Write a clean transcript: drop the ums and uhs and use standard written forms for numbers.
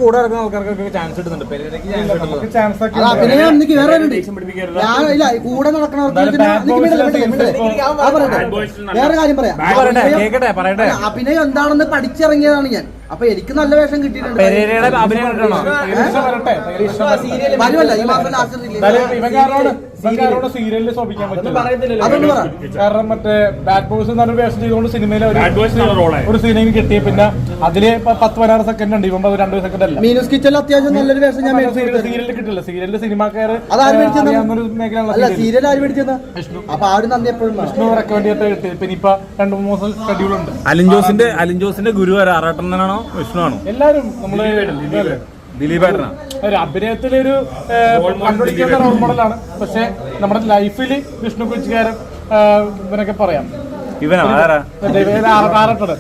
കൂടെ നടക്കുന്ന ആൾക്കാർക്കൊക്കെ ചാൻസ് കിട്ടുന്നുണ്ട്. കൂടെ നടക്കണവർക്ക് വേറെ കാര്യം പറയാം. അഭിനയം എന്താണെന്ന് പഠിച്ചിറങ്ങിയതാണ് ഞാൻ. അപ്പൊ എനിക്ക് നല്ല വേഷം കിട്ടിയിട്ടുണ്ട്. വരുമല്ല ഈ മാസം സീരിയലിൽ ശോഭിക്കാൻ പറ്റില്ല. കാരണം മറ്റേ ബാഡ് ബോയ്സ് എന്നൊരു വേഷം ചെയ്തുകൊണ്ട് സിനിമയിൽ ഒരു സീനിങ് കിട്ടി. പിന്നെ അതില് 10-16 സെക്കൻഡ് ഉണ്ട്. ഇവ 2 സെക്കൻഡ് അല്ല. മീനൂസ് കിച്ചണിൽ അത്യാവശ്യം നല്ലൊരു വേഷം ഞാൻ സീരിയലിൽ കിട്ടില്ല. സീരിയലിൽ സിനിമാക്കാര് മേഖല സീരിയൽ ആര് മേടിച്ചത്? അപ്പൊ ആ ഒരു നന്ദി എപ്പോഴും വിഷ്ണു റെക്കമെൻഡ് ചെയ്തിട്ട് കിട്ടി. പിന്നെ ഇപ്പൊ 2-3 ദിവസം ഷെഡ്യൂൾ ഉണ്ട്. അലിൻ ജോസിന്റെ ഗുരു ആറാട്ടനാണോ വിഷ്ണു ആണോ? എല്ലാരും നമ്മള് ദിലീപേട്ടനാ. അഭിനയത്തിലൊരു കണ്ടുപിടിക്കേണ്ട റോൾ മോഡലാണ്. പക്ഷെ നമ്മുടെ ലൈഫിൽ വിഷ്ണു കുച്ചിക്കാരൻ ഇവനൊക്കെ പറയാം. ഇവനാ ആറാട്ടത്